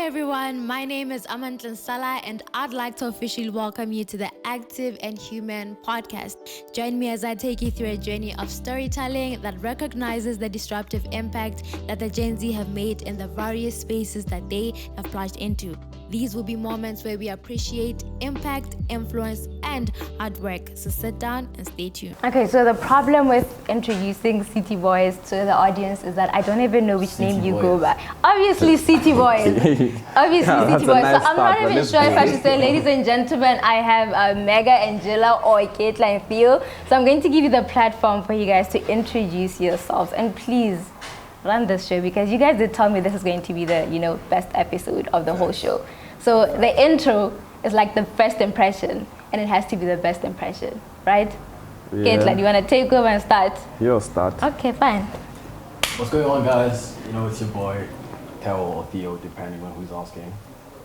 everyone, my name is Amantlan Sala and I'd like to officially welcome you to the Active and Human podcast. Join me as I take you through a journey of storytelling that recognizes the disruptive impact that the Gen Z have made in the various spaces that they have plunged into. These will be moments where we appreciate impact, influence, and hard work. So sit down and stay tuned. Okay, so the problem with introducing City Boys to the audience is that I don't even know which City name you Boys. go by. Obviously, City Boys. Obviously, Yeah, City that's a Boys. nice So I'm start, not but even let's sure if go. I should say, ladies and gentlemen, I have Mega, Angela, or Keetla and Theo. So I'm going to give you the platform for you guys to introduce yourselves. And please, run this show because you guys did tell me this is going to be the best episode of the whole show. So the intro is like the first impression, and it has to be the best impression, right? Yeah. Keetla, do you want to take over and start? You'll start. Okay, fine. What's going on, guys? It's your boy Theo or Theo, depending on who's asking.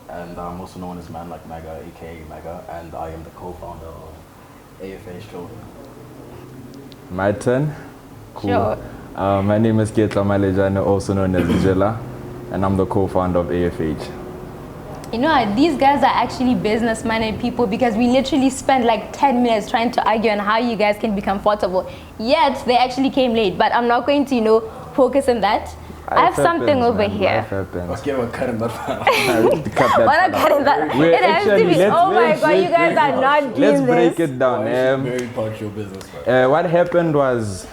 And I'm also known as Man Like Mega, aka Mega, and I am the co-founder of AFH Children. My turn. Cool. Sure. My name is Keetla Malejane, also known as Angela, and I'm the co-founder of AFH. You know, these guys are actually business-minded people because we literally spent like 10 minutes trying to argue on how you guys can be comfortable. Yet, they actually came late. But I'm not going to, focus on that. I have something over here. Let's give a cut in that Why not cutting that? It has to be. Oh my God, you guys are not doing Let's this. break it down. Very punctual business, man. What happened was,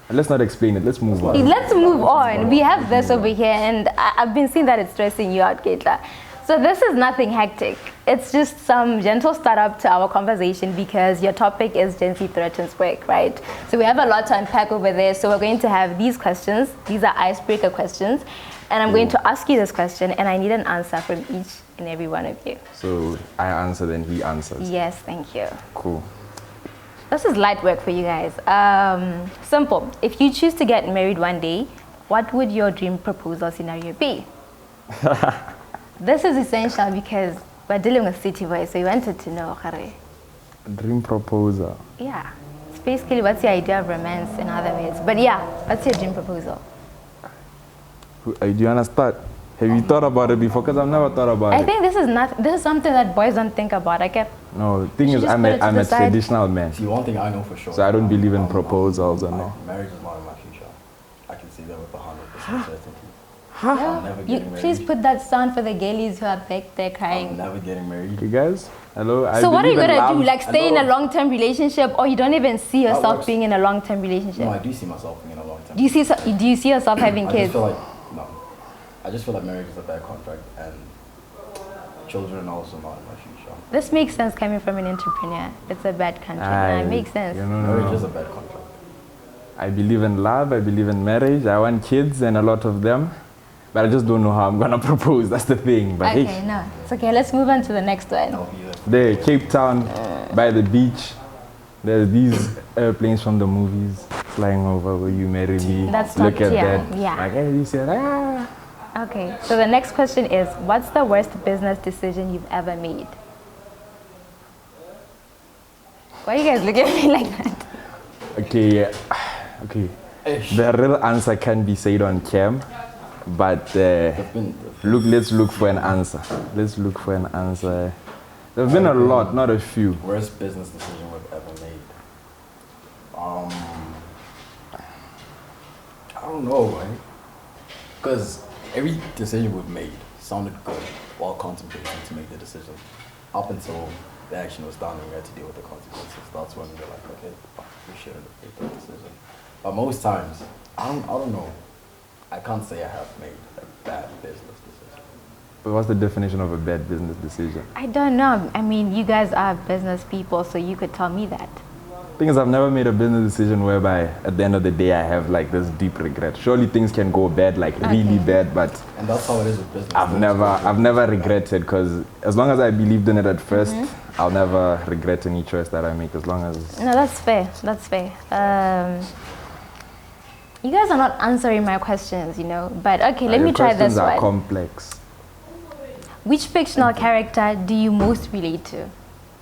let's not explain it. Let's move on. Let's move on. We have this over here, and I've been seeing that it's stressing you out, Keetla. So this is nothing hectic. It's just some gentle startup to our conversation because your topic is Gen Z threatens work, right? So we have a lot to unpack over there. So we're going to have these questions. These are icebreaker questions. And I'm going to ask you this question, and I need an answer from each and every one of you. So I answer, then he answers. Yes, thank you. Cool. This is light work for you guys. Simple. If you choose to get married one day, what would your dream proposal scenario be? This is essential because we're dealing with City Boys, so you wanted to know, Kare. Dream proposal. Yeah. It's basically what's your idea of romance in other words. But yeah, what's your dream proposal? Do you want to start? Have you thought about it before? Because I've never thought about I it. think this is something that boys don't think about. No, the thing You is, just I'm put it to a the side. traditional man. See, one thing I know for sure. So I don't believe in proposals and all. Marriage is not in my future. I can see that with 100% certainty. I'm never You, getting married. please put that sound for the girlies who are back there I'm crying. never getting married. Okay, guys? Hello? So what are you believe in going to do? love. Like stay in a long-term relationship, or you don't even see yourself works. being in a long-term relationship? No, I do see myself being in a long term. Do you see yourself having I kids? just feel like, no. I just feel like marriage is a bad contract and children are also not in my future. This makes sense coming from an entrepreneur. It's a bad country. Aye, It makes sense. Marriage is a bad contract. I believe in love, I believe in marriage, I want kids and a lot of them. But I just don't know how I'm going to propose, that's the thing. But Okay, hey, no. It's okay. Let's move on to the next one. I'll be there. there, Cape Town, by the beach, there's these airplanes from the movies flying over, will you marry me? That's Look top at tier, that. yeah. Like, hey, you said, ah. Okay, so the next question is, what's the worst business decision you've ever made? Why are you guys looking at me like that? Okay, yeah. Okay. The real answer can be said on cam, but let's look for an answer. Let's look for an answer. There've been a lot, not a few. Worst business decision we've ever made. I don't know, right? Because every decision we've made sounded good while contemplating to make the decision. Up until the action was done and we had to deal with the consequences. That's when we were like, okay, fuck, we shouldn't have made that decision. But most times, I don't know. I can't say I have made a bad business decision. But what's the definition of a bad business decision? I don't know. I mean, you guys are business people, so you could tell me that. Thing is, I've never made a business decision whereby at the end of the day I have like this deep regret. Surely things can go bad, like really bad, but And that's how it is with business. I've never regretted, because as long as I believed in it at first, I'll never regret any choice that I make, as long as... No, that's fair. That's fair. You guys are not answering my questions, But okay, let me try this Questions are one. complex. Which fictional character do you most relate to?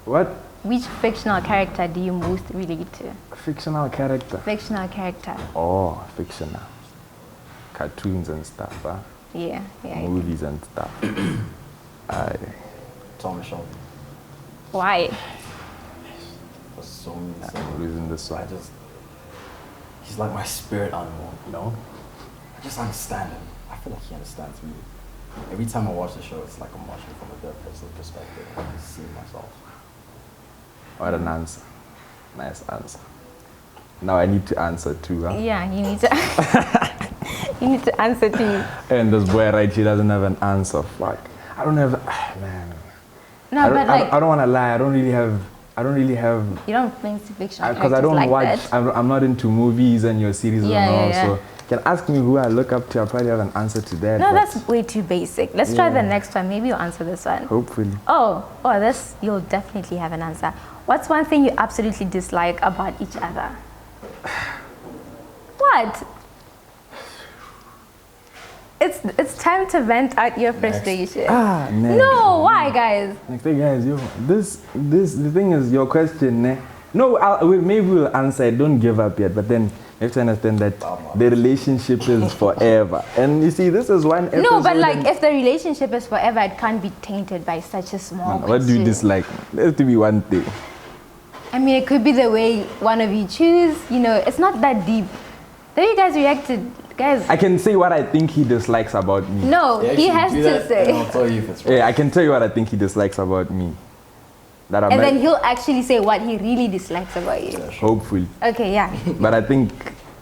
What? Which fictional character do you most relate to? Fictional character? Fictional character. Oh, fictional. Cartoons and stuff, huh? Yeah. movies and stuff. Tom Shelby. Why? For so many Reason this one. He's like my spirit animal, you know? I just understand him. I feel like he understands me. Every time I watch the show, it's like I'm watching from a third person perspective. I can see myself. What an answer. Nice answer. Now I need to answer too, huh? Yeah, you need to. You need to answer too. And this boy right here doesn't have an answer. Fuck. I don't have. Man. No, I don't want to lie. I don't really have. You don't think fiction because I don't like watch. that. I'm not into movies and your series and all. Yeah. So you can ask me who I look up to. I'll probably have an answer to that. No, that's way too basic. Let's try the next one. Maybe you'll answer this one. Hopefully. Oh, this you'll definitely have an answer. What's one thing you absolutely dislike about each other? What? It's time to vent out your frustration. Next. No, why, guys? Next thing, guys, the thing is your question. No, maybe we'll answer it. Don't give up yet. But then you have to understand that the relationship is forever. And you see, this is one episode. No, but like if the relationship is forever, it can't be tainted by such a small What do you dislike? There has to be one thing. I mean, it could be the way one of you choose. You know, it's not that deep. The way you guys reacted, guys. I can say what I think he dislikes about me. No, he has to say. And I'll tell you if it's right. Yeah, I can tell you what I think he dislikes about me. And then he'll actually say what he really dislikes about you. Yeah, sure. Hopefully. Okay, yeah. But I think,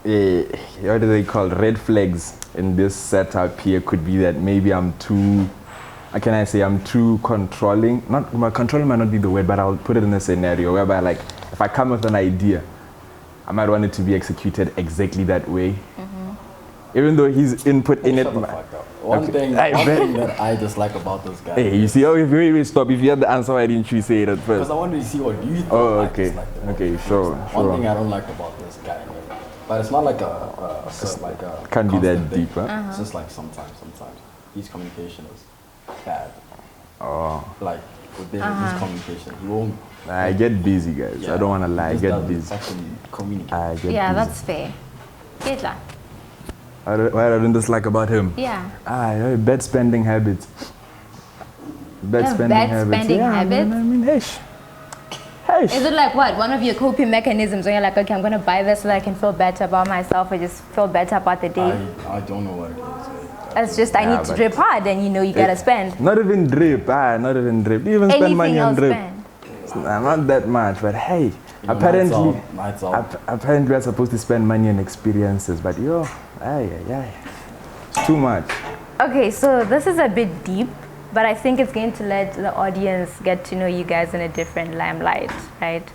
what do they call red flags in this setup here could be that maybe I'm too, how can I say, I'm too controlling. Controlling might not be the word, but I'll put it in a scenario whereby like, if I come with an idea, I might want it to be executed exactly that way. Even though his input in it. One thing that I dislike about this guy. Hey, you see, if stop. If you had the answer, why didn't you say it at first? Because I wanted to see what you think. Oh, okay. Okay, sure. One thing I don't like about this guy, but it's not like Can't be that constant thing. deep, huh? It's just like sometimes his communication is bad. Oh. Like with his communication, he won't. I get busy, guys. Yeah, I don't want to lie. I get busy. Actually communicate. I get Yeah, busy. that's fair. Keetla. What I don't dislike about him? Yeah. Bad spending habits. Bad spending habits. habits? I mean, hey. Is it like what? One of your coping mechanisms when you're like, okay, I'm going to buy this so that I can feel better about myself or just feel better about the day? I don't know what it is. It's just I need to drip hard and you know you got to spend. Not even drip. Not even drip. You even spend money on drip. Not that much, but hey. Apparently we're supposed to spend money on experiences, but it's too much. Okay, so this is a bit deep, but I think it's going to let the audience get to know you guys in a different limelight, right?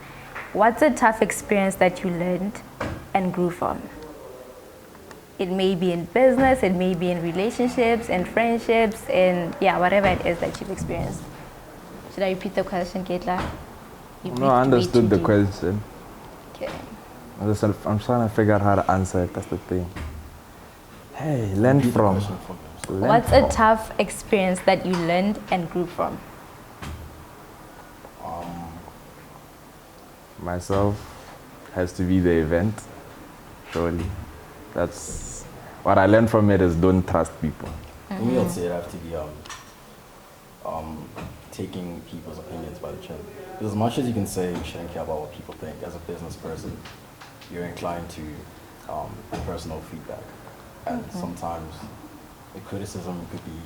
What's a tough experience that you learned and grew from? It may be in business, it may be in relationships, in friendships, in whatever it is that you've experienced. Should I repeat the question, Keetla? No, I understood the question. Okay. I'm trying to figure out how to answer it. That's the thing. Hey, learn from. What's a tough experience that you learned and grew from? Myself has to be the event. Surely, that's what I learned from it. Is don't trust people. Me, I'd say it have to be taking people's opinions by the chin. Because as much as you can say you shouldn't care about what people think, as a business person, you're inclined to personal feedback. And sometimes the criticism could be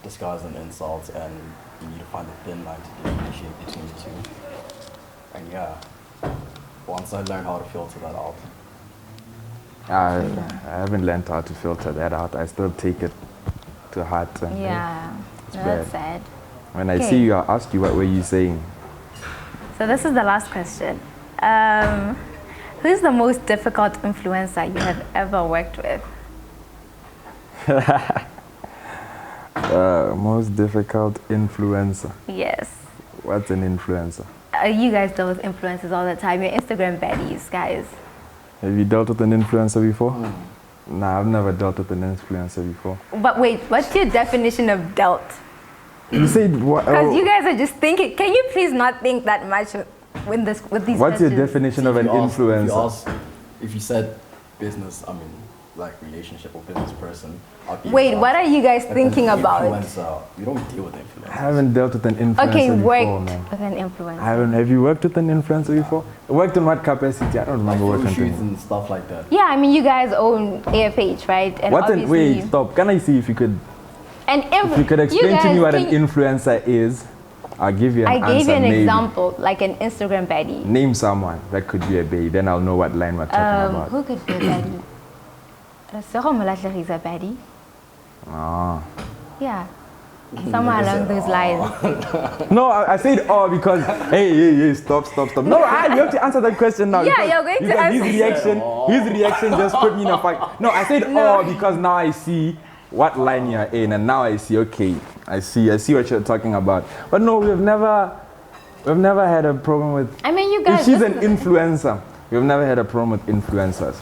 disguised in insults, and you need to find a thin line to differentiate between the two. And once I learned how to filter that out. I haven't learned how to filter that out. I still take it to heart. And that's sad. When I see you, I'll ask you, what were you saying? So this is the last question. Who's the most difficult influencer you have ever worked with? Most difficult influencer. Yes. What's an influencer? You guys deal with influencers all the time. You're Instagram baddies, guys. Have you dealt with an influencer before? Nah, I've never dealt with an influencer before. But wait, what's your definition of dealt? You said what? Because you guys are just thinking. Can you please not think that much with these What's questions? your definition of an influencer? If you said business, I mean, like relationship or business person. Wait, what are you guys thinking about? Influencer. You don't deal with influencers. I haven't dealt with an influencer Okay, before, worked man. with an influencer. I haven't. Have you worked with an influencer before? Worked in what capacity? I don't remember Like working shoots with. and stuff like that. Yeah, I mean, you guys own AFH, right? And What? obviously, Wait, stop. Can I see if you could? If you could you explain to guys me what an can- influencer is, I'll give you an answer. I gave you an maybe. example, like an Instagram baddie. Name someone that could be a babe. Then I'll know what line we're talking about. Who could be a baddie? Rasero Molatler is a baddie. Ah. Yeah. Somewhere along those lines. No, I said because hey, stop. No, you have to answer that question now. Yeah, because- you're going to because answer. His reaction just put me in a fight. No, I said because now I see what line you're in, and now I see. Okay, I see what you're talking about. But no, we've never had a problem with. I mean, you guys. If she's an influencer, we've never had a problem with influencers.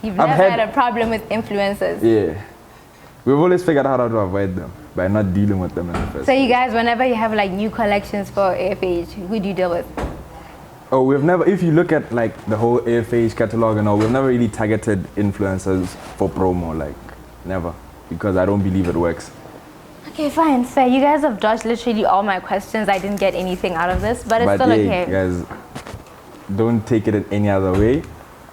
You've never had a problem with influencers. Yeah, we've always figured out how to avoid them by not dealing with them in the first. So you guys, whenever you have like new collections for AFH, who do you deal with? Oh, we've never, if you look at like the whole AFH catalog and all, we've never really targeted influencers for promo, like never, because I don't believe it works. Okay, fine, fair. You guys have dodged literally all my questions. I didn't get anything out of this, but it's still okay. Guys, don't take it in any other way.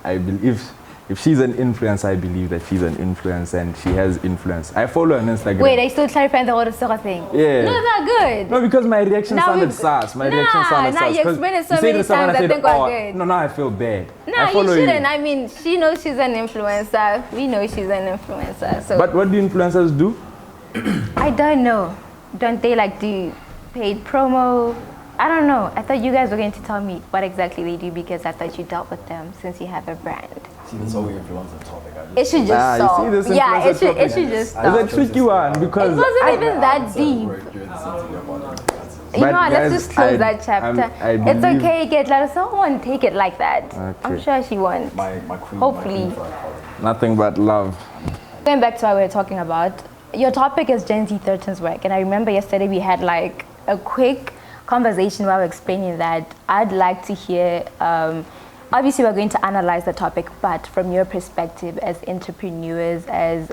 I believe if she's an influencer, I believe that she's an influencer and she has influence. I follow her on Instagram. Wait, are you still clarifying the whole Sora thing? Yeah. No, it's not good. No, because my reaction sounded sus. My reaction sounded sus. Nah, you explained it so you many said someone, times, I think we're good. No, now I feel bad. No, you shouldn't. I mean, she knows she's an influencer. We know she's an influencer. So. But what do influencers do? I don't know. Don't they like do paid promo? I don't know. I thought you guys were going to tell me what exactly they do because I thought you dealt with them since you have a brand. See, this whole influencer topic. It should just stop. You see this Yeah, it topic? should just stop. It's a tricky one because It wasn't even that deep. You know what, let's just close that chapter. It's okay, Keetla. Someone won't take it like that. Okay. I'm sure she won't. My queen. Hopefully. Nothing but love. Going back to what we were talking about, your topic is Gen Z 13's work. And I remember yesterday we had like a quick conversation where we were explaining that. I'd like to hear, obviously we're going to analyze the topic, but from your perspective as entrepreneurs, as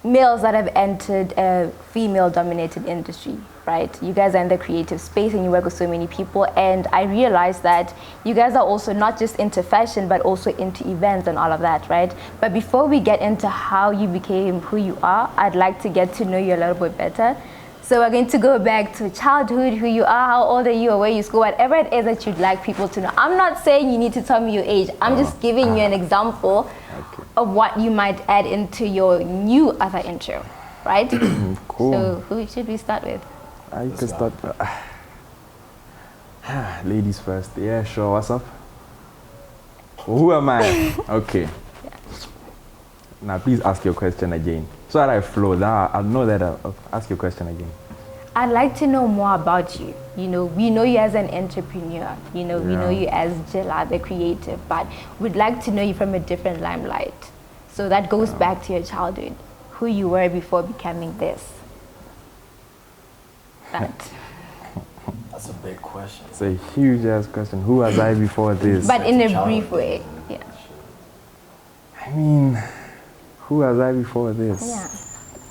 males that have entered a female-dominated industry, right? You guys are in the creative space and you work with so many people, and I realized that you guys are also not just into fashion, but also into events and all of that, right? But before we get into how you became who you are, I'd like to get to know you a little bit better. So we're going to go back to childhood, who you are, how old are you, or where you school, whatever it is that you'd like people to know. I'm not saying you need to tell me your age. I'm just giving you an example of what you might add into your new other intro, right? Cool. So who should we start with? I can start. Ladies first. Yeah, sure. What's up? Who am I? Okay. Now, please ask your question again. So that I flow. Now, I'll know that I'll ask your question again. I'd like to know more about you. You know, we know you as an entrepreneur. You know, we know you as Jela, the creative, but we'd like to know you from a different limelight. So that goes back to your childhood, who you were before becoming this. That. That's a big question. It's a huge ass question. Who was I before this? But in a brief way, yeah. I mean, who was I before this? Yeah.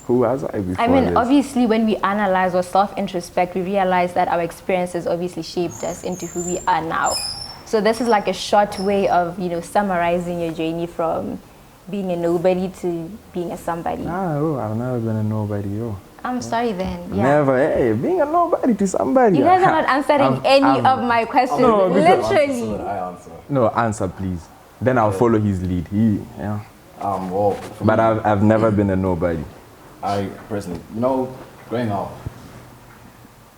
Who was I before I mean, this? obviously, when we analyze or self-introspect, we realize that our experiences obviously shaped us into who we are now. So this is like a short way of, you know, summarizing your journey from being a nobody to being a somebody. I've never been a nobody, yo. I'm sorry then. Yeah. Never, hey, being a nobody to somebody. You guys are not answering any of my questions. No, literally. I answer. No, answer please. Then I'll follow his lead. Well, But I've never been a nobody. I personally, you know, growing up,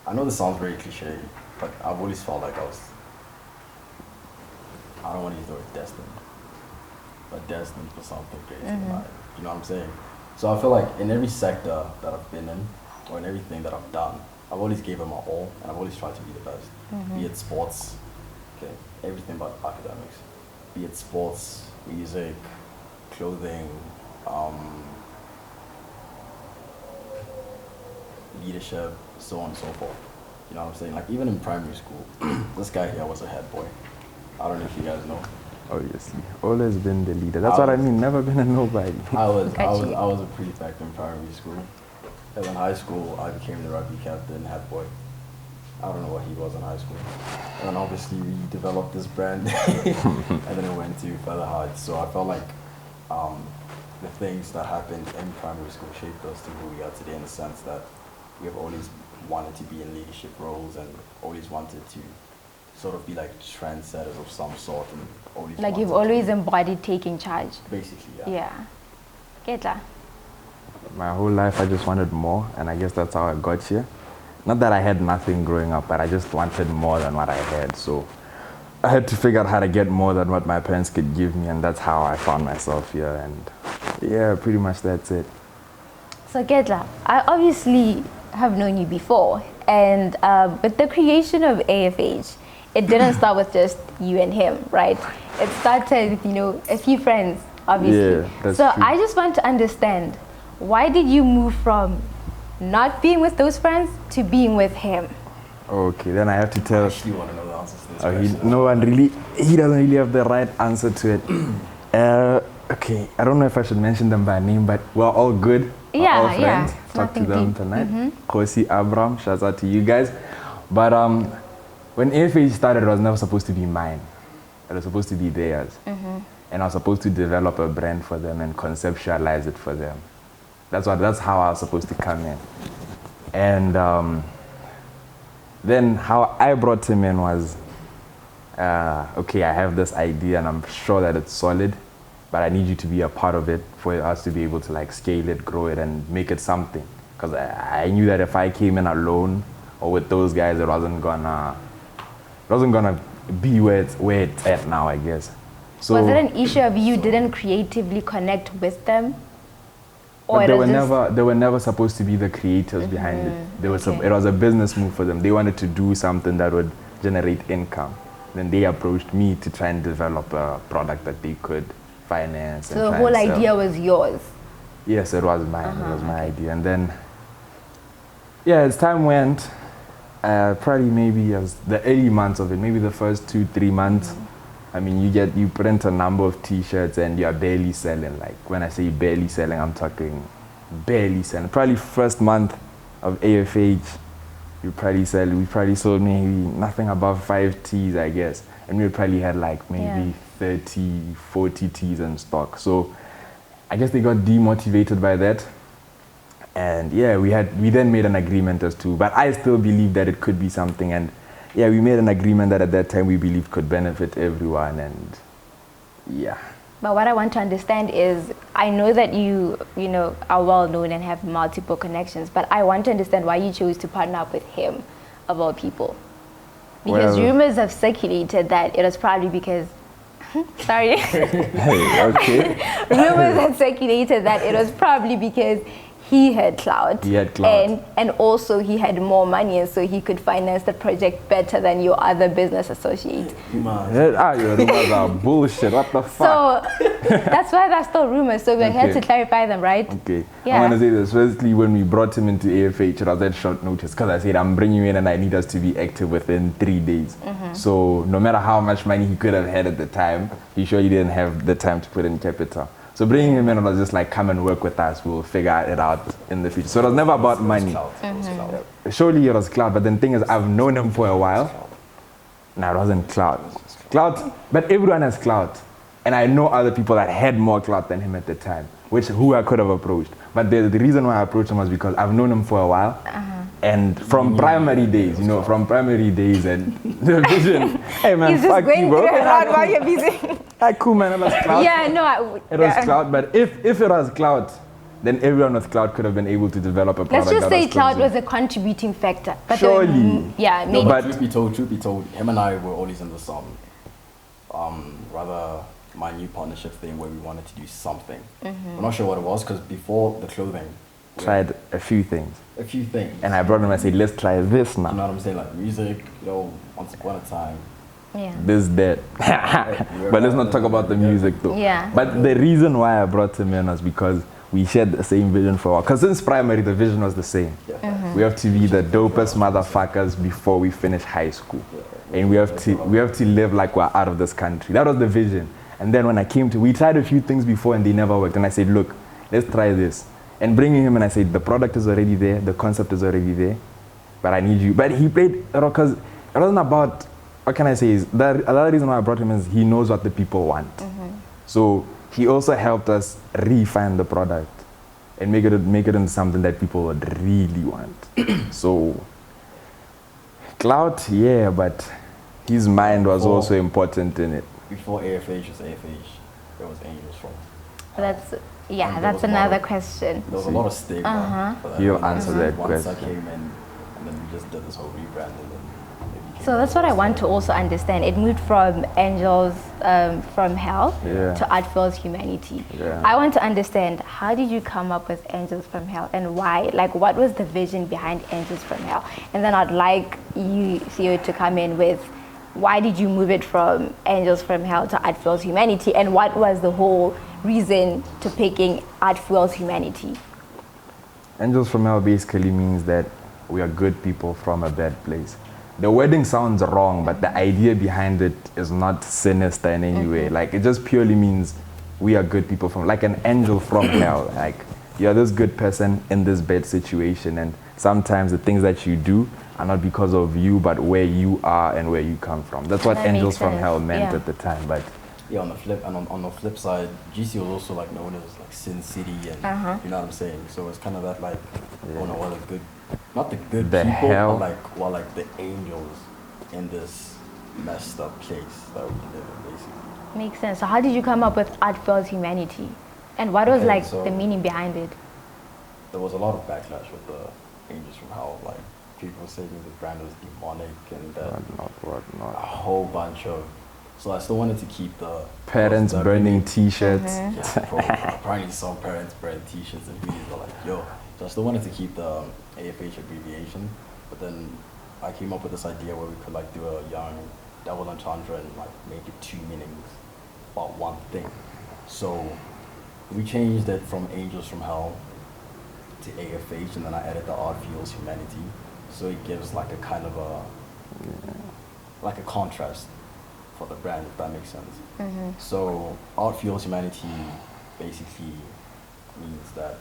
I know this sounds very cliche, but I've always felt like I don't want to use the word destined, but destined for something great in life. You know what I'm saying? So I feel like in every sector that I've been in, or in everything that I've done, I've always given my all, and I've always tried to be the best. Be it sports, okay, everything but academics. Be it sports, music, clothing, leadership, so on and so forth. You know what I'm saying? Like even in primary school, this guy here was a head boy. I don't know if you guys know. Obviously, always been the leader. That's what I mean. Never been a nobody. I was a prefect in primary school. And in high school, I became the rugby captain, head boy. I don't know what he was in high school. And then obviously we developed this brand, and then it went to further heights. So I felt like the things that happened in primary school shaped us to who we are today, in the sense that we have always wanted to be in leadership roles and always wanted to sort of be like trendsetters of some sort, and always Like you've always embodied taking charge. basically, Yeah. Keetla. My whole life I just wanted more, and I guess that's how I got here. Not that I had nothing growing up, but I just wanted more than what I had. So I had to figure out how to get more than what my parents could give me, and that's how I found myself here. And yeah, pretty much that's it. So Keetla, I obviously have known you before, and with the creation of AFH, it didn't start with just you and him, right? It started with, a few friends, obviously. Yeah, that's so true. I just want to understand, why did you move from not being with those friends to being with him? Okay, then I have to I tell. actually want to know the answers to this Oh, question. he doesn't really have the right answer to it. Okay, I don't know if I should mention them by name, but we're all good. We're all friends. It's Talk to nothing them deep. tonight. Kosi, Abram, shouts out to you guys. But when AFH started, it was never supposed to be mine. It was supposed to be theirs. And I was supposed to develop a brand for them and conceptualize it for them. That's how I was supposed to come in. And then how I brought him in was, okay, I have this idea and I'm sure that it's solid, but I need you to be a part of it for us to be able to like scale it, grow it, and make it something. Because I knew that if I came in alone or with those guys, it wasn't gonna be where it's at now, I guess. So Was it an issue of you didn't creatively connect with them? Or but they it were was just- never supposed to be the creators behind it. okay. It was a business move for them. They wanted to do something that would generate income. Then they approached me to try and develop a product that they could finance. So the whole idea was yours. Yes, it was mine. It was my idea. And then, yeah, as time went, probably maybe as the early months of it, maybe the first 2-3 months, I mean, you print a number of T-shirts and you're barely selling. Like when I say barely selling, I'm talking barely selling. Probably first month of AFH, we probably sold maybe nothing above 5 tees, I guess. And we probably had like maybe 30, 40 tees in stock. So I guess they got demotivated by that. And yeah, we then made an agreement as to, but I still believe that it could be something. And yeah, we made an agreement that at that time we believed could benefit everyone, and yeah. But what I want to understand is, I know that you are well known and have multiple connections, but I want to understand why you chose to partner up with him, of all people. Because Well- rumors have circulated that it was probably because, sorry, Hey, okay. rumors have circulated that it was probably because he had clout. He had clout. And also he had more money, and so he could finance the project better than your other business associates. Your rumors are bullshit. What the fuck? So that's why there's still rumors. So we're here Okay. to clarify them, right? Okay. Yeah. I want to say this. Firstly, when we brought him into AFH, it was at short notice because I said, I'm bringing you in and I need us to be active within 3 days. So no matter how much money he could have had at the time, he surely didn't have the time to put in capital. So bringing him in was just like, come and work with us. We'll figure it out in the future. So it was never about money. Surely it was clout, but then the thing is, I've known him for a while. No, it wasn't clout. Clout, but everyone has clout. And I know other people that had more clout than him at the time, who I could have approached. But the reason why I approached him was because I've known him for a while. And from primary days, and the vision. Hey man, He's just fuck going you, bro. through a lot while you're busy. Cool man, it was clout. Yeah, no. It was clout, but if it was clout, then everyone with clout could have been able to develop a product. Let's just say that clout consumed. was a contributing factor. But Surely. maybe. but- Truth be told, him and I were always in this rather minute partnership thing where we wanted to do something. I'm not sure what it was, because before the clothing, we Tried a few things. a few things. And I brought him and I said, let's try this You know now. what I'm saying? Like music, once upon a time. Yeah. This, that. But let's not talk about the music though. Yeah. But the reason why I brought him in was because we shared the same vision for a while. Because since primary, the vision was the same. We have to be the dopest motherfuckers before we finish high school. And we have to live like we're out of this country. That was the vision. And then when I came to, we tried a few things before and they never worked. And I said, look, let's try this. And bringing him, and I said, the product is already there, the concept is already there, but I need you. But he played, because it wasn't about, what can I say, is that another reason why I brought him is he knows what the people want. So he also helped us refine the product and make it into something that people would really want. So, clout, yeah, but his mind was also important in it. Before AFH was AFH, there was Angels from. That's another question. There was a lot of stigma. You answered that once question. I came in, and then we just did this whole rebrand, and then So that's what I want to also understand. It moved from Angels from Hell to Art Fuels Humanity. Yeah. I want to understand, how did you come up with Angels from Hell and why? Like, what was the vision behind Angels from Hell? And then I'd like you, Theo, to come in with, why did you move it from Angels from Hell to Art Fuels Humanity? And what was the whole reason to picking Art Fuels Humanity? Angels from Hell basically means that we are good people from a bad place. The wording sounds wrong, but the idea behind it is not sinister in any way. Like, it just purely means we are good people from, like an angel from hell. Like, you're this good person in this bad situation, and sometimes the things that you do are not because of you, but where you are and where you come from. That's what That Angels makes from sense. Hell meant at the time. But yeah, on the flip, and on the flip side, GC was also like known as like Sin City, and you know what I'm saying. So it's kind of that like, oh no, what a good, not the good The people, hell? but like the angels in this messed up place that we live in, basically. Makes sense. So how did you come up with Art Fuels Humanity? And what was Okay, so the meaning behind it? There was a lot of backlash with the Angels from Hell. Like, people saying the brand was demonic and whatnot. a whole bunch of. So I still wanted to keep the Parents the burning T-shirts. Yeah, probably. Apparently some parents burn T-shirts and videos are like, yo. So I still wanted to keep the AFH abbreviation, but then I came up with this idea where we could like do a young double entendre and like make it two meanings about one thing. So we changed it from Angels from Hell to AFH, and then I added the Art Fuels Humanity. So it gives like a kind of like a contrast for the brand, if that makes sense. So Art Fuels Humanity basically means that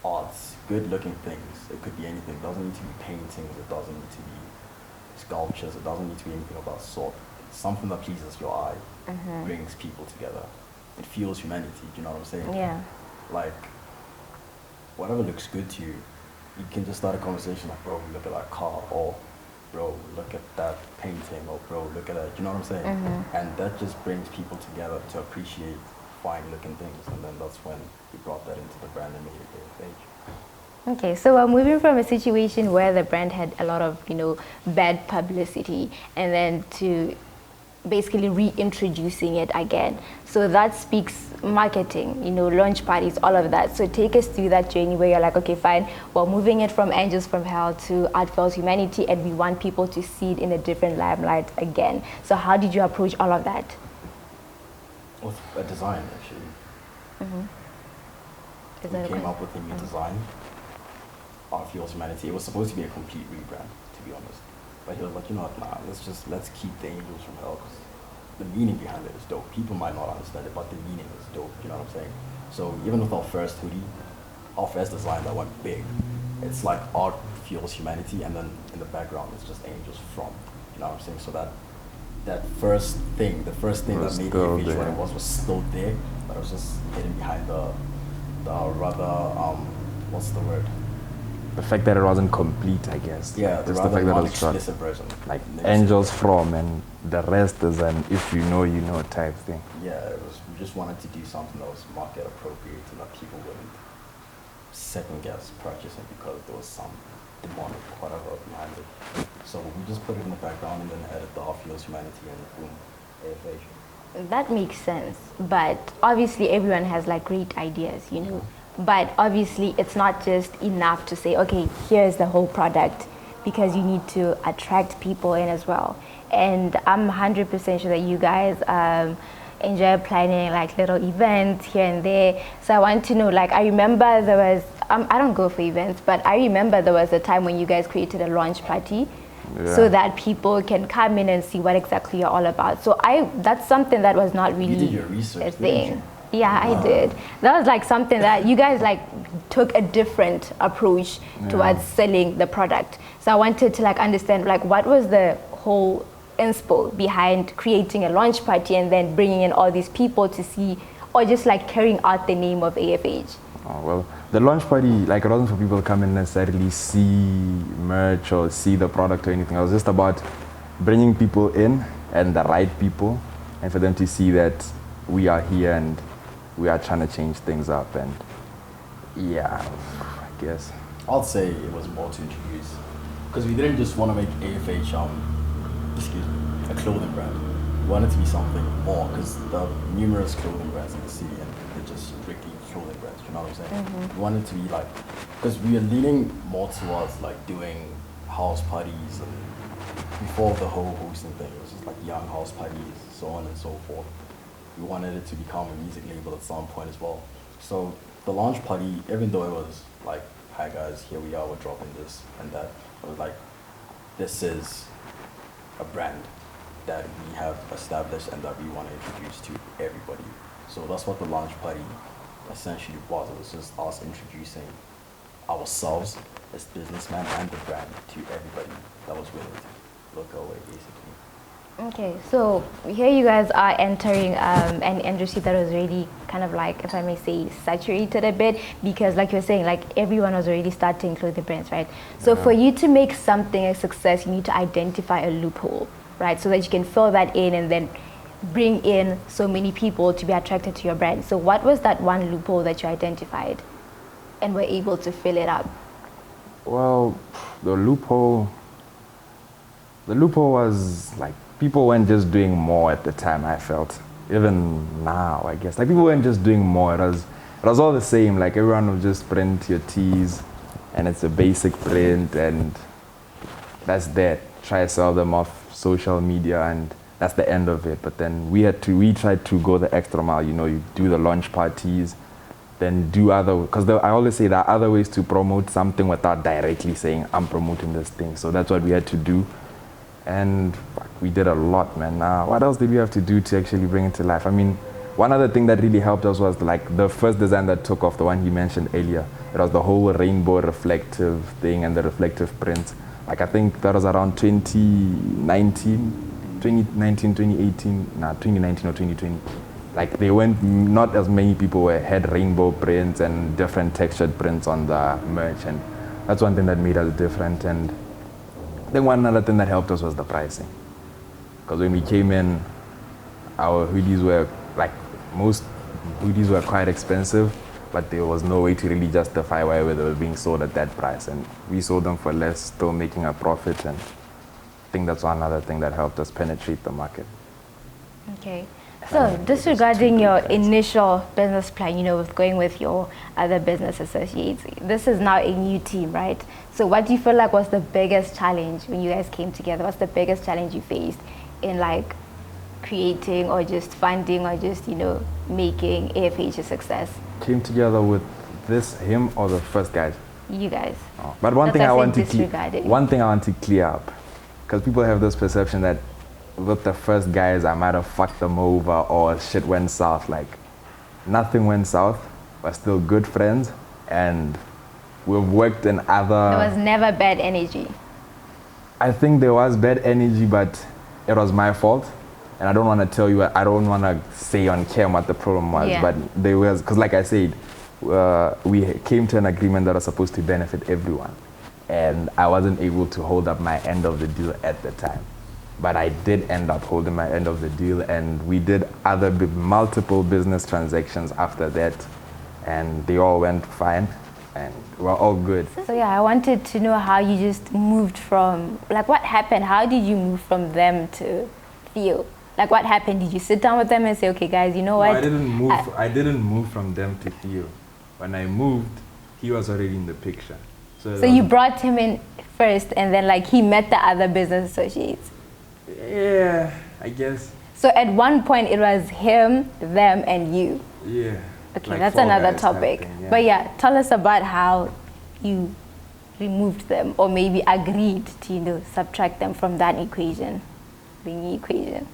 arts, good looking things, it could be anything, it doesn't need to be paintings, it doesn't need to be sculptures, it doesn't need to be anything of that sort. It's something that pleases your eye, brings people together. It fuels humanity, do you know what I'm saying? Yeah. Like, whatever looks good to you, you can just start a conversation like, bro, look at that car, or bro, look at that painting, or bro, look at that, you know what I'm saying? And that just brings people together to appreciate fine looking things, and then that's when we brought that into the brand and made it AFH. Okay, so we're moving from a situation where the brand had a lot of, bad publicity, and then to basically reintroducing it again. So that speaks marketing, launch parties, all of that. So take us through that journey where you're like, okay, fine, we're moving it from Angels from Hell to Art Fuels Humanity, and we want people to see it in a different limelight again. So how did you approach all of that? With a design, actually. We came up with a new design, Art Fuels Humanity. It was supposed to be a complete rebrand, to be honest. But he was like, you know what, nah, let's keep the Angels from Hell, because the meaning behind it is dope. People might not understand it, but the meaning is dope, you know what I'm saying? So even with our first hoodie, our first design that went big, it's like Art Fuels Humanity, and then in the background it's just Angels from, you know what I'm saying? So that first thing that made AFH what it was still there, but it was just hidden behind the rather, what's the word? The fact that it wasn't complete, I guess. Yeah, just the fact that it was explicit version. like Angels from, and the rest is an if you know type thing. Yeah, we just wanted to do something that was market appropriate and that people wouldn't second guess purchasing because there was some demonic whatever behind it. So we just put it in the background and then added the Art Fuels Humanity, and boom, AFH. That makes sense, but obviously everyone has like great ideas, But obviously it's not just enough to say, okay, here's the whole product, because you need to attract people in as well. And I'm 100% sure that you guys enjoy planning like little events here and there. So I want to know, like, I remember there was, I don't go for events, but I remember there was a time when you guys created a launch party so that people can come in and see what exactly you're all about. So that's something that was not really you did your research, a thing. Yeah, I did. That was like something that you guys like took a different approach towards selling the product. So I wanted to like understand like what was the whole inspo behind creating a launch party and then bringing in all these people to see, or just like carrying out the name of AFH. Oh, well, the launch party, like, it wasn't for people to come and necessarily see merch or see the product or anything. It was just about bringing people in, and the right people, and for them to see that we are here and we are trying to change things up. And yeah, I guess I'd say it was more to introduce, because we didn't just want to make AFH a clothing brand. We wanted to be something more, because there are numerous clothing brands in the city and they're just strictly clothing brands, you know what I'm saying? We wanted to be like, because we are leaning more towards like doing house parties, and before the whole hosting thing, it was just like young house parties, so on and so forth. We wanted it to become a music label at some point as well. So the launch party, even though it was like, hi guys, here we are, we're dropping this and that, it was like, this is a brand that we have established and that we want to introduce to everybody. So that's what the launch party essentially was. It was just us introducing ourselves as businessmen and the brand to everybody that was willing to look our way, basically. Okay, so here you guys are entering an industry that was really kind of like, if I may say, saturated a bit, because like you were saying, like everyone was already starting clothing brands, right? So for you to make something a success, you need to identify a loophole, right? So that you can fill that in and then bring in so many people to be attracted to your brand. So what was that one loophole that you identified and were able to fill it up? Well, the loophole was like, people weren't just doing more at the time, I felt. Even now, I guess. Like, people weren't just doing more. It was all the same. Like, everyone would just print your tees, and it's a basic print, and that's that. Try to sell them off social media, and that's the end of it. But then we tried to go the extra mile. You know, you do the launch parties, then do other, because I always say there are other ways to promote something without directly saying, I'm promoting this thing. So that's what we had to do. And we did a lot, man. What else did we have to do to actually bring it to life? I mean, one other thing that really helped us was like the first design that took off, the one you mentioned earlier. It was the whole rainbow reflective thing and the reflective print. Like, I think that was around 2019 or 2020. Like, not as many people had rainbow prints and different textured prints on the merch, and that's one thing that made us different. And then one other thing that helped us was the pricing. Because when we came in, our hoodies were, like, most hoodies were quite expensive, but there was no way to really justify why they were being sold at that price. And we sold them for less, still making a profit, and I think that's one other thing that helped us penetrate the market. Okay. So disregarding your initial business plan, you know, with going with your other business associates, this is now a new team, right? So what do you feel like was the biggest challenge when you guys came together? What's the biggest challenge you faced in like creating or just funding or just, you know, making AFH a success? Came together with him or the first guys? You guys. Oh. But one thing I want to clear up, because people have this perception that with the first guys, I might have fucked them over or shit went south. Like, nothing went south. We're still good friends, and we've worked in other... There was never bad energy. I think there was bad energy, but it was my fault. And I don't want to tell you, I don't want to say on cam what the problem was, but there was, because like I said, we came to an agreement that was supposed to benefit everyone. And I wasn't able to hold up my end of the deal at the time. But I did end up holding my end of the deal, and we did multiple business transactions after that, and they all went fine, and we're all good. So yeah, I wanted to know how you just moved from, like, what happened? How did you move from them to Theo? Like, what happened? Did you sit down with them and say, okay guys, you know what? No, I didn't move from them to Theo. When I moved, he was already in the picture. So you brought him in first, and then like he met the other business associates. Yeah, I guess. So at one point it was him, them, and you. Yeah. Okay, like that's another topic. Thing, yeah. But yeah, tell us about how you removed them or maybe agreed to, subtract them from that equation, the new equation?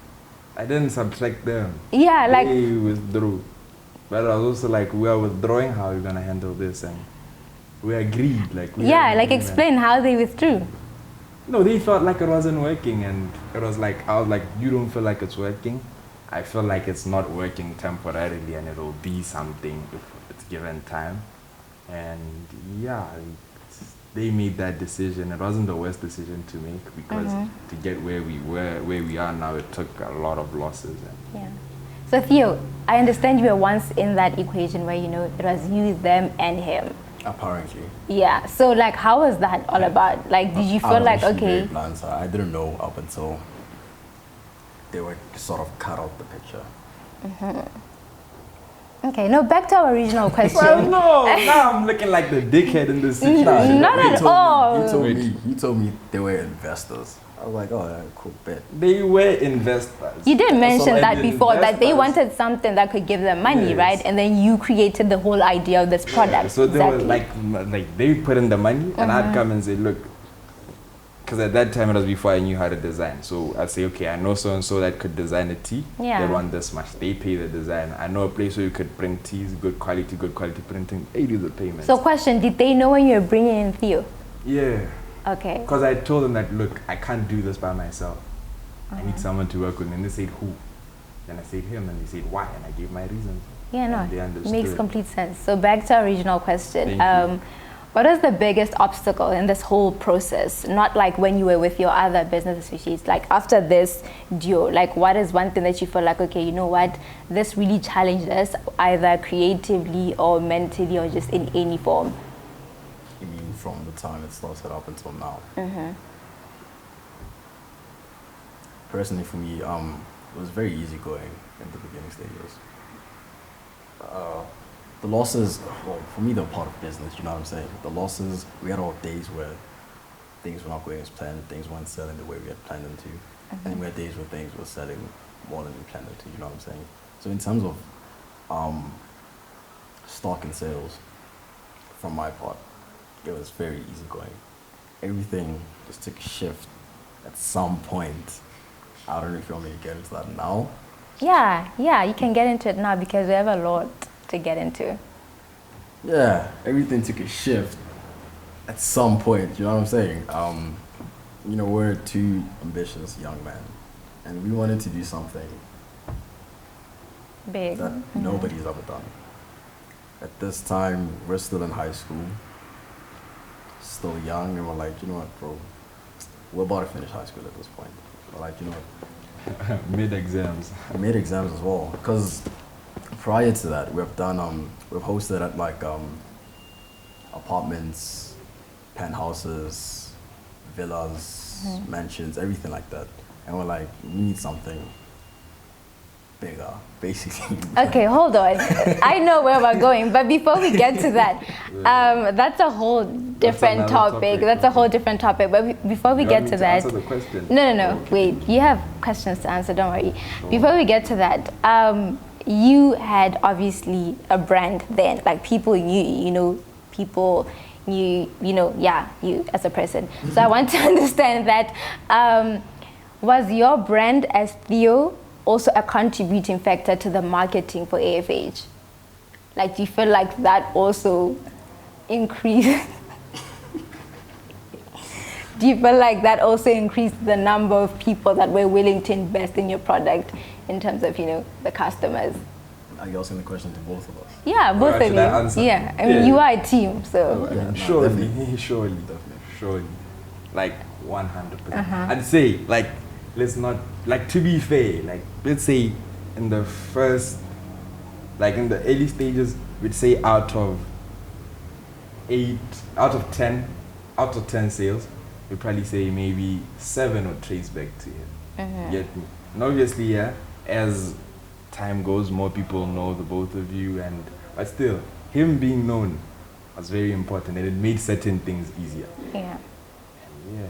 I didn't subtract them. Yeah, like they withdrew. But I was also like, we are withdrawing, how are we gonna handle this? And we agreed, like explain how they withdrew. No, they felt like it wasn't working, and it was like, I was like, you don't feel like it's working. I feel like it's not working temporarily, and it'll be something if it's given time. And yeah, they made that decision. It wasn't the worst decision to make, because to get where we are now, it took a lot of losses. Yeah. So Theo, I understand you were once in that equation where, it was you, them, and him. Apparently. Yeah. So like, how was that all about? Like, did you feel like, okay? Very blunt, so I didn't know up until they were sort of cut out the picture. Okay, no, back to our original question. Well, no, now I'm looking like the dickhead in this situation. Not at all. You told me they were investors. I was like, oh, yeah, cool, bet. They were investors. You did mention that before, investors. that they wanted something that could give them money, right? And then you created the whole idea of this product. Yeah, so they were like they put in the money, and I'd come and say, look, because at that time it was before I knew how to design. So I'd say, okay, I know so-and-so that could design a tee. Yeah. They want this much. They pay the design. I know a place where you could print tees, good quality printing. They do the payment. So question, did they know when you were bringing in Theo? Yeah. Okay. Because I told them that, look, I can't do this by myself. I need someone to work with me. And they said, who? Then I said him, and they said, why? And I gave my reasons. Yeah, no, and they understood. makes complete sense. So back to our original question. Thank you. What is the biggest obstacle in this whole process? Not like when you were with your other business associates, like after this duo, like what is one thing that you feel like, okay, you know what, this really challenged us either creatively or mentally or just in any form? You mean from the time it started up until now? Personally for me, it was very easy going in the beginning stages. The losses, well, for me, they're part of business, you know what I'm saying? The losses, we had our days where things were not going as planned, things weren't selling the way we had planned them to. And then we had days where things were selling more than we planned them to, you know what I'm saying? So in terms of stock and sales, from my part, it was very easy going. Everything just took a shift at some point. I don't know if you want me to get into that now. Yeah, you can get into it now because we have a lot to get into. Yeah, everything took a shift at some point, you know what I'm saying? We're two ambitious young men, and we wanted to do something big that nobody's ever done. At this time, we're still in high school, still young, and we're like, you know what, bro, we're about to finish high school at this point. We're like, you know what? Mid-exams. Mid-exams as well, because prior to that, we've hosted at like apartments, penthouses, villas, mansions, everything like that. And we're like, we need something bigger, basically. Okay, hold on. I know where we're going, but before we get to that, that's a whole different topic. That's a whole different topic. But before we get to that, answer the question. No. Wait, you have questions to answer. Don't worry. Before we get to that, you had obviously a brand then. Like people knew you. People knew you as a person. So I want to understand that. Was your brand as Theo also a contributing factor to the marketing for AFH? Like, do you feel like that also increased? Do you feel like that also increased the number of people that were willing to invest in your product in terms of, the customers? Are you asking the question to both of us? Yeah, both of you. Yeah, I mean, you are a team, so. Surely. Like 100%. I'd say, let's not, to be fair, let's say in the first, in the early stages, we'd say out of 10 sales, we'd probably say maybe 7 would trace back to him. Get me? And obviously, as time goes, more people know the both of you, but still, him being known was very important, and it made certain things easier. Yeah. Yeah.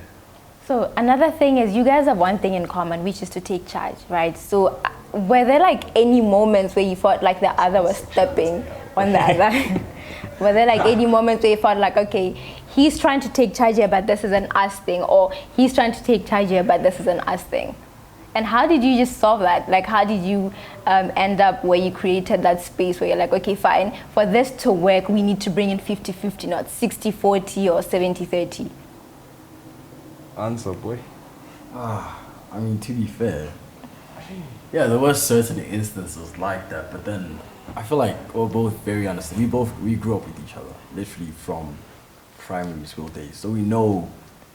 So another thing is you guys have one thing in common, which is to take charge, right? So were there any moments where you felt like the other was stepping on the other? Were there any moments where you felt like, okay, he's trying to take charge here, but this is an us thing, or he's trying to take charge here, but this is an us thing? And how did you just solve that? Like, how did you end up where you created that space where you're like, okay, fine, for this to work, we need to bring in 50-50, not 60-40 or 70-30? Answer, boy. I mean, to be fair, yeah, there were certain instances like that, but then I feel like we're both very understanding. We grew up with each other, literally from primary school days, so we know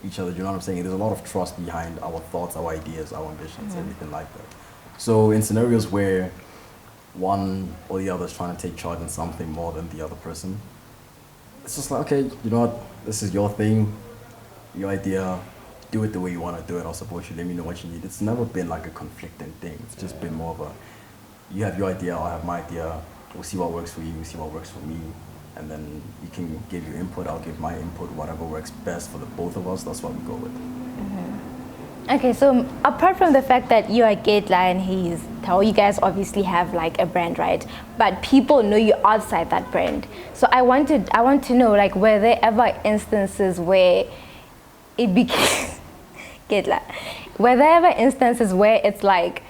each other. Do you know what I'm saying? There's a lot of trust behind our thoughts, our ideas, our ambitions, everything like that. So in scenarios where one or the other is trying to take charge in something more than the other person, it's just like, okay, you know what? This is your thing, your idea. Do it the way you want to do it. I'll support you. Let me know what you need. It's never been like a conflicting thing. It's just been more of a, you have your idea, I'll have my idea. We'll see what works for you. We'll see what works for me. And then you can give your input. I'll give my input. Whatever works best for the both of us, that's what we go with. Okay, so apart from the fact that you are Keetla and he's Theo, you guys obviously have like a brand, right? But people know you outside that brand. So I want to know, like, were there ever instances where it became Keetla, were there ever instances where it's like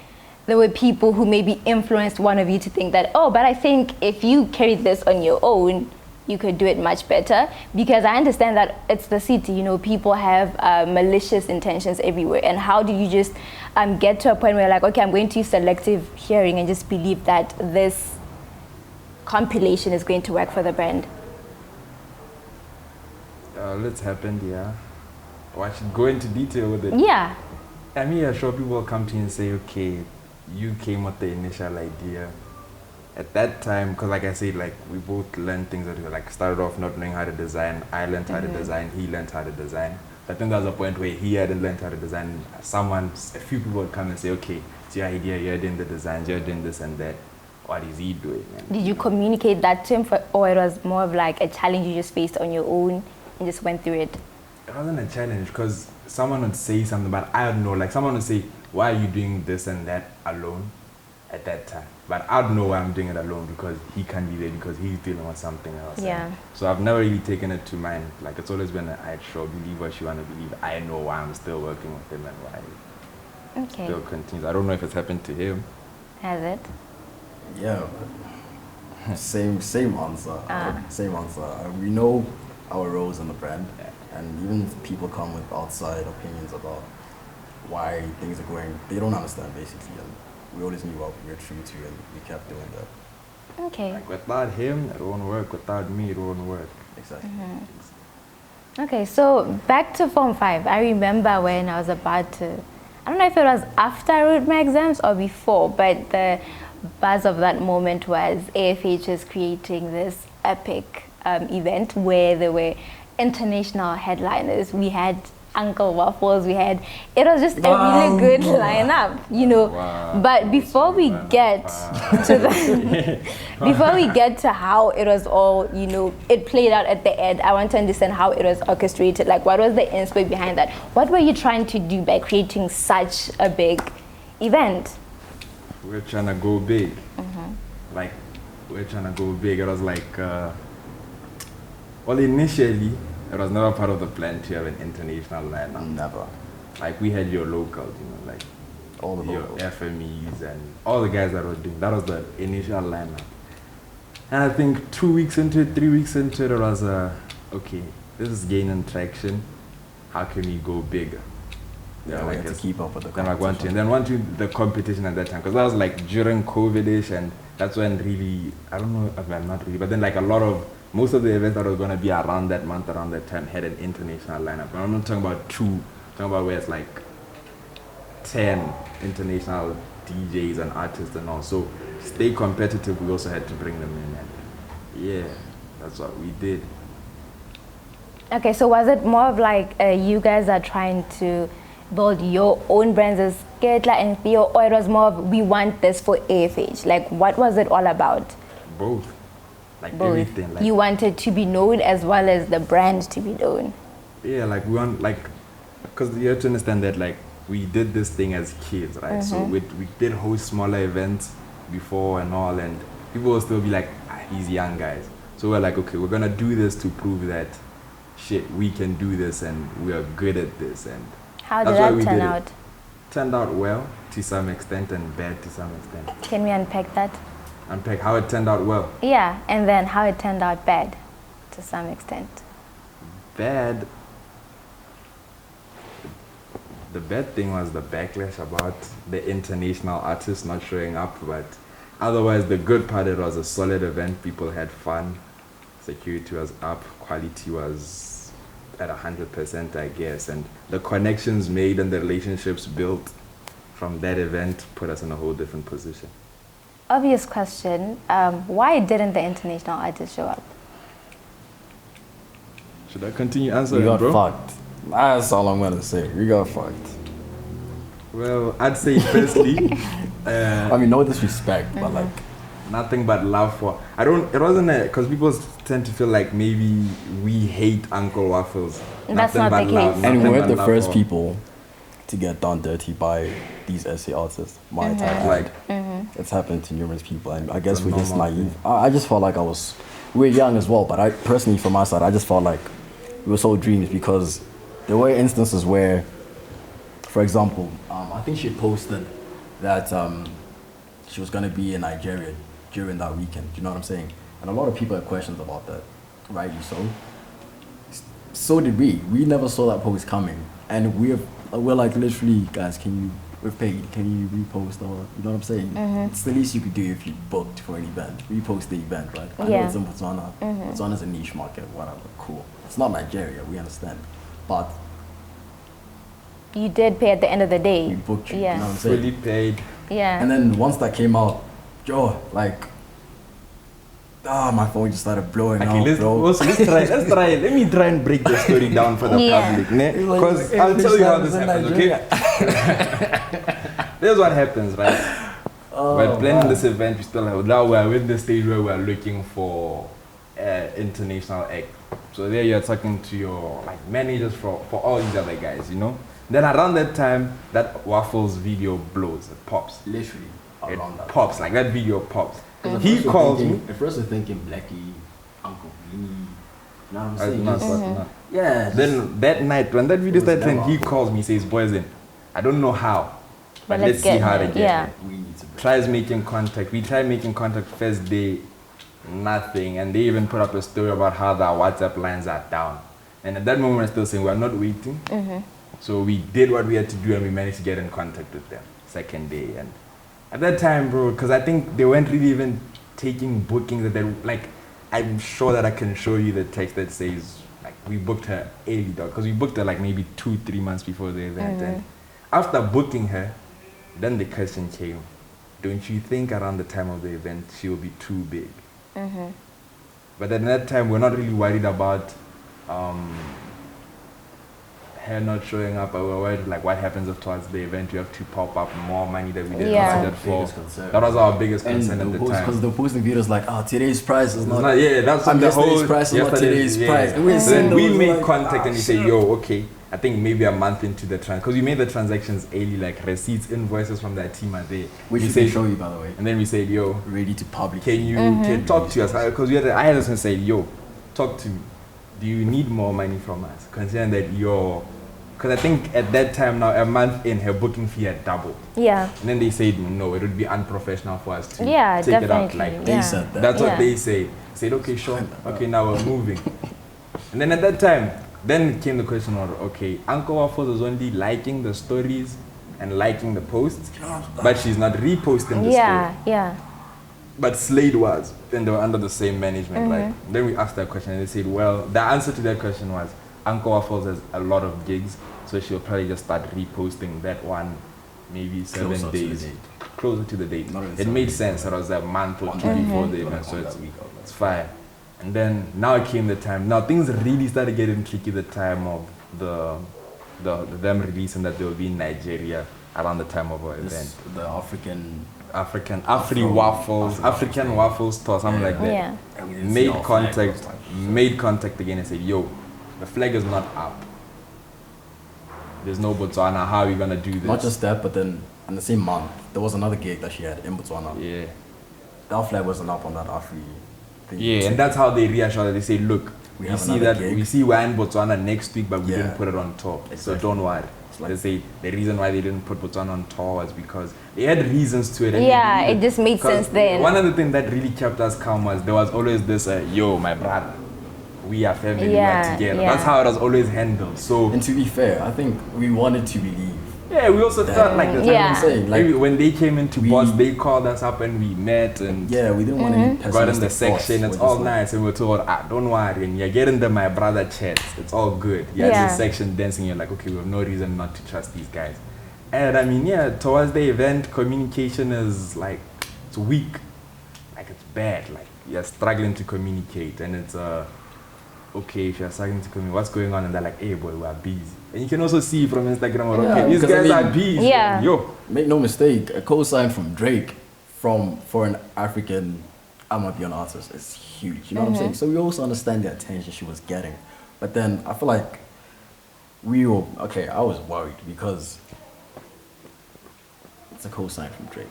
there were people who maybe influenced one of you to think that, oh, but I think if you carried this on your own, you could do it much better? Because I understand that it's the city, you know, people have malicious intentions everywhere. And how do you just get to a point where you're like, okay, I'm going to use selective hearing and just believe that this compilation is going to work for the brand? Let's happen, yeah. Or I should go into detail with it. Yeah. I mean, I'm sure people will come to you and say, okay, you came with the initial idea. At that time, because like I said, like we both learned things that we like started off not knowing how to design. I learned how to design, he learned how to design. But then there was a point where he hadn't learned how to design. A few people would come and say, okay, it's your idea, you're doing the designs, you're doing this and that. What is he doing? Did you communicate that to him, or it was more of like a challenge you just faced on your own and just went through it? It wasn't a challenge because someone would say something, but I don't know. Like someone would say, why are you doing this and that alone at that time? But I don't know why I'm doing it alone because he can't be there because he's dealing with something else. Yeah. So I've never really taken it to mind. Like it's always been, I sure believe what you want to believe. I know why I'm still working with him and why it still continues. I don't know if it's happened to him. Has it? Yeah. Same answer. Same answer. We know our roles in the brand. And even if people come with outside opinions about why things are going, they don't understand basically. And we always knew what we were true to, and we kept doing that. Okay. Like without him, it won't work. Without me, it won't work. Exactly. Okay, so back to Form 5. I remember when I was about to, I don't know if it was after I wrote my exams or before, but the buzz of that moment was AFH is creating this epic event where there were international headliners. We had Uncle Waffles, it was just a really good lineup, you know. But before we get to before we get to how it was all, you know, it played out at the end, I want to understand how it was orchestrated. Like, what was the inspiration behind that? What were you trying to do by creating such a big event? We're trying to go big. Like, we're trying to go big. It was like, well, initially, it was never part of the plan to have an international lineup. Never. Like, we had your locals, you know, like all the your locals. FMEs and all the guys that were doing. That was the initial lineup. And I think 2 weeks into it, 3 weeks into it, it was, okay, this is gaining traction. How can we go bigger? Yeah, we had to keep up with the competition. And then one to the competition at that time, because that was like during COVID-ish, and that's when really, I don't know, well, not really, but then like most of the events that were going to be around that month, around that time, had an international lineup. And I'm not talking about 2, I'm talking about where it's like 10 international DJs and artists and all. So stay competitive, we also had to bring them in. And yeah, that's what we did. Okay, so was it more of like you guys are trying to build your own brands as Keetla and Theo, or it was more of we want this for AFH? Like, what was it all about? Both. Like both. Everything. Like, you wanted to be known as well as the brand to be known. Yeah, like we want, like, because you have to understand that like we did this thing as kids, right? So we did host smaller events before and all, and people will still be like, these young guys. So we're like, okay, we're gonna do this to prove that shit, we can do this and we are good at this. And How did that's why that we turn did it. out? Turned out well to some extent and bad to some extent. Can we unpack that? Unpack how it turned out well. Yeah, and then how it turned out bad to some extent. Bad. The bad thing was the backlash about the international artists not showing up, but otherwise the good part, it was a solid event. People had fun. Security was up. Quality was at 100%, I guess. And the connections made and the relationships built from that event put us in a whole different position. Obvious question, why didn't the international artists show up? Should I continue answering, We got bro? fucked. That's all I'm gonna say. We got fucked. Well, I'd say firstly, I mean, no disrespect, but like, nothing but love for. It wasn't because people tend to feel like maybe we hate Uncle Waffles. That's Nothing not but the love, case. and nothing we're but the love first for- people to get done dirty by these SA artists. My entire Like, it's happened to numerous people, and I guess It's a we're just normal naive. I just felt like we're young as well, but I personally, from my side, I just felt like we were so dreams because there were instances where, for example, I think she had posted that she was gonna be in Nigeria during that weekend. Do you know what I'm saying? And a lot of people had questions about that, rightly so. So did we. We never saw that post coming, and we're like literally, guys, we've paid. Can you repost or you know what I'm saying? It's the least you could do if you booked for an event. Repost the event, right? I know Yeah. it's in Botswana. Botswana's a niche market, whatever. Cool. It's not Nigeria. We understand, but You did pay at the end of the day. we booked you. Yeah. You know what I'm saying? fully paid. Yeah. And then once that came out, Joe, like, my phone just started blowing Okay, out, let's bro. try. Let me try and break the story down for the Yeah. public, because I'll tell you how this happens. Okay, this is what happens, right? We're planning this event. We still have now we're in the stage where we're looking for international act. So there you're talking to your like managers for all these other guys, you know. Then around that time, that Waffles video blows. It pops. Literally It around that. pops like that video pops. At He first we're calls me. thinking- At first we're thinking Blackie, Uncle Beanie. You know what I'm I saying? not, Just- not. Yeah. Then that night, when that video was started, never he out. calls me, says, "Boys, in. I don't know how, but let's let's see get how there." to get Yeah. there." we need to break. Tries making contact. We tried making contact first day, nothing. And they even put up a story about how the WhatsApp lines are down. And at that moment, we're still saying we're not waiting. So we did what we had to do, and we managed to get in contact with them second day. And at that time, bro, because I think they weren't really even taking bookings. That they like, I'm sure that I can show you the text that says like we booked her early, dog, because we booked her like maybe 2-3 months before the event. And after booking her, then the question came, don't you think around the time of the event she will be too big? But at that time, we're not really worried about her not showing up. We're worried like what happens if towards the event you have to pop up more money that we didn't Yeah. consider for. Biggest concern. That was our biggest And concern at the time. because they're posting videos like, today's price is It's not. not, yeah, that's and the yesterday's whole price is not yesterday's- today's price. And we're So seeing then we those, made like, contact and we say, yo, okay, I think maybe a month into the because we made the transactions early, like receipts, invoices from that team are there. Which we we said, can show you, by the way. and then we said, yo, Ready to publish. can you can talk to us? Because I had to say, yo, talk to me. Do you need more money from us? Considering that because I think at that time now, a month in, her booking fee had doubled. Yeah. And then they said, no, it would be unprofessional for us to Yeah, take it out definitely. like They Yeah. said that. That's Yeah. what they said. Said, okay, sure. Okay, now we're moving. And then at that time, then came the question of, okay, Uncle Waffles was only liking the stories and liking the posts, but she's not reposting the Yeah. story. Yeah. But Slade was, and they were under the same management, right? Then we asked that question, and they said, well, the answer to that question was, Uncle Waffles has a lot of gigs, so she'll probably just start reposting that one, maybe 7 Closer to the days. date. Closer to the date. Not even It 7 made days, sense. It was a month or On two that before week, the on event, so that week of it's fine. And then now it came the time. Now things really started getting tricky the time of them releasing that they will be in Nigeria around the time of our event. This, the African African waffles store, something like that. Yeah. and we didn't see our flag, it was like, Made contact again and said, yo, the flag is not up. There's no Botswana. How are we gonna do this? Not just that, but then in the same month, there was another gig that she had in Botswana. yeah. That flag wasn't up on that Afri thing. Yeah, and that's how they reassured her. They say, look, we see that gig. we see we're in Botswana next week, but we didn't put it on tour. Exactly. So don't worry. Like, they say the reason why they didn't put Botswana on tour was because they had reasons to it. And it just made sense then. One of the things that really kept us calm was there was always this, yo, my brother, we are family, we are together. That's how it was always handled. So, and to be fair, I think we wanted to believe. Yeah, we also felt like the time I'm saying, like, when they came into Boss, they called us up and we met and we didn't want any got in the section. Boss. It's all nice, and we're told, don't worry, and you're getting the my brother chats. It's all good. You're in the section dancing. You're like, okay, we have no reason not to trust these guys. And I mean, towards the event, communication is like it's weak, like it's bad. Like you're struggling to communicate, and it's okay, if you're struggling to communicate, what's going on? And they're like, hey boy, we're busy. And you can also see from Instagram, okay, these guys are busy. Yo, make no mistake, a co-sign from Drake for an African Amapiano artist is huge. You know what I'm saying? So we also understand the attention she was getting. But then I feel like I was worried because it's a co-sign from Drake.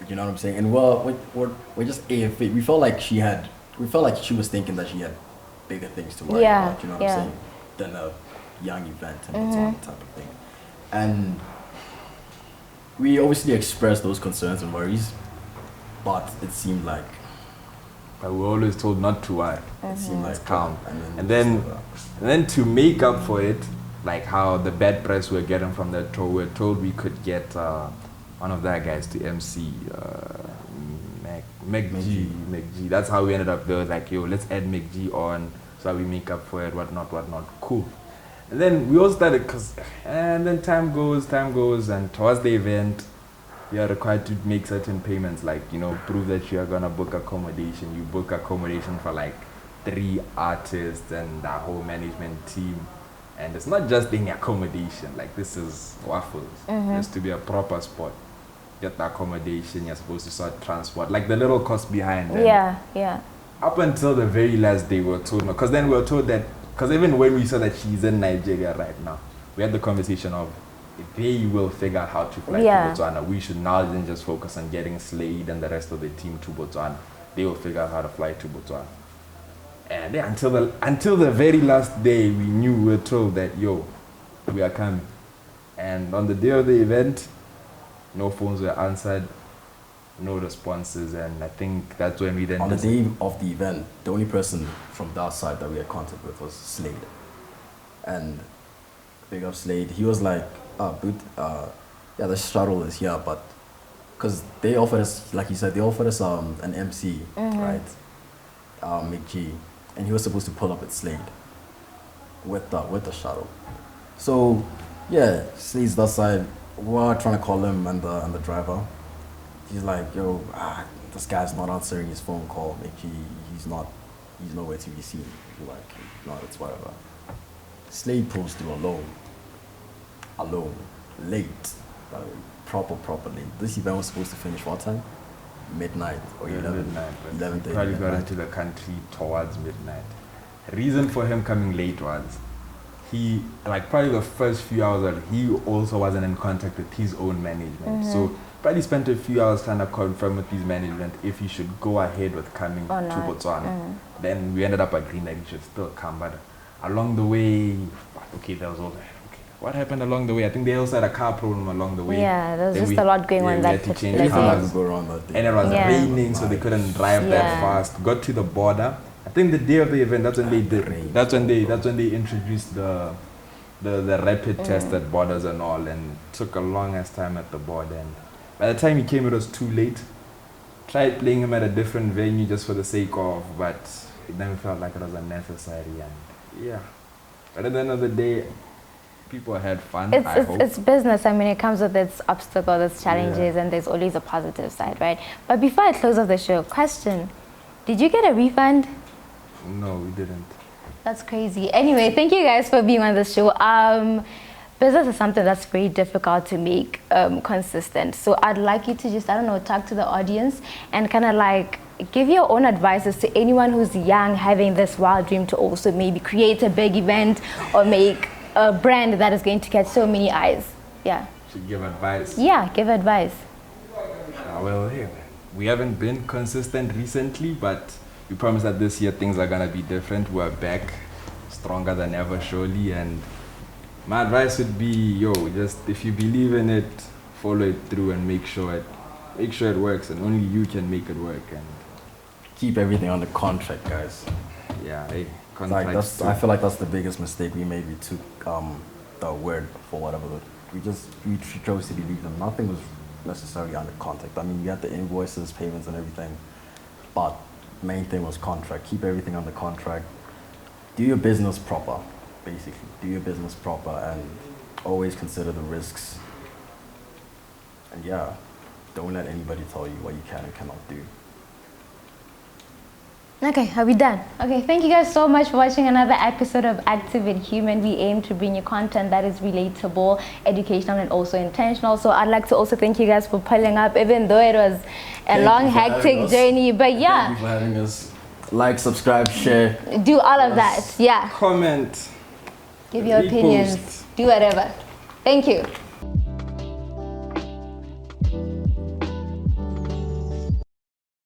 You know what I'm saying? And we're just AFA. We felt like she was thinking that she had bigger things to worry about, you know what I'm saying, than a young event and type of thing. And we obviously expressed those concerns and worries, but it seemed like we were always told not to worry. It seemed like calm. And then to make up for it, like how the bad press we're getting from that tour, we're told we could get one of that guys to MC, McG. That's how we ended up there. Like, yo, let's add McG on so we make up for it, whatnot. Cool. And then we all started, and then time goes, and towards the event, you are required to make certain payments, like, prove that you are going to book accommodation. You book accommodation for like 3 artists and the whole management team. And it's not just any accommodation, like this is waffles. It's to be a proper spot. Get the accommodation, you're supposed to sort transport, like the little cost behind it. Yeah. Up until the very last day we were told no, because then we were told that, because even when we saw that she's in Nigeria right now, we had the conversation of they will figure out how to fly to Botswana. We should now then just focus on getting Slade and the rest of the team to Botswana. They will figure out how to fly to Botswana. And then until the very last day, we were told that, yo, we are coming. And on the day of the event, no phones were answered, no responses, and I think that's when we then... On the day of the event, the only person from that side that we had contact with was Slade. And big up Slade, he was like, the shuttle is here, but... Because they offered us, like you said, an MC, right? McG. And he was supposed to pull up at Slade with the shuttle. So, Slade's that side. We're trying to call him and the driver. He's like, yo, this guy's not answering his phone call. He's nowhere to be seen. We're like, no, it's whatever. Slade pulls through alone, late, proper late. This event was supposed to finish what time? Midnight or 11. Midnight. 11:30. Probably got into the country towards midnight. The reason for him coming late was he, like probably the first few hours, he also wasn't in contact with his own management. So probably spent a few hours trying to confirm with his management if he should go ahead with coming to Botswana. Then we ended up agreeing that he should still come. But along the way, there was all that. What happened along the way? I think they also had a car problem along the way. Yeah, there was just a lot going on that day. And it was raining, so they couldn't drive that fast. Got to the border. I think the day of the event, that's when they introduced the rapid test at borders and all, and took a long ass time at the border. And by the time he came, it was too late. Tried playing him at a different venue just for the sake of, but it then felt like it was unnecessary. And but at the end of the day, people had fun. It's business. I mean, it comes with its obstacles, its challenges, and there's always a positive side, right? But before I close off the show, question: did you get a refund? No, we didn't. That's crazy. Anyway, thank you guys for being on the show. Business is something that's very difficult to make consistent. So I'd like you to just, talk to the audience and kind of like give your own advices to anyone who's young, having this wild dream to also maybe create a big event or make a brand that is going to catch so many eyes. Yeah. Should give advice. Yeah, give advice. Well, hey, we haven't been consistent recently, but we promise that this year things are gonna be different. We're back, stronger than ever, surely. And my advice would be, yo, just if you believe in it, follow it through and make sure it works. And only you can make it work. And keep everything under contract, guys. Yeah, I feel like that's the biggest mistake we made. We took the word for whatever. We chose to believe them. Nothing was necessarily under contract. I mean, we had the invoices, payments, and everything, but main thing was contract. Keep everything under contract. Do your business proper, basically. Do your business proper, and always consider the risks. And yeah, don't let anybody tell you what you can and cannot do. Okay, are we done? Okay, thank you guys so much for watching another episode of Active and Human. We aim to bring you content that is relatable, educational, and also intentional. So I'd like to also thank you guys for pulling up, even though it was a long, hectic journey. But yeah. Thank you for having us. Like, subscribe, share. Do all of that, yeah. Comment. Give your opinions. Do whatever. Thank you.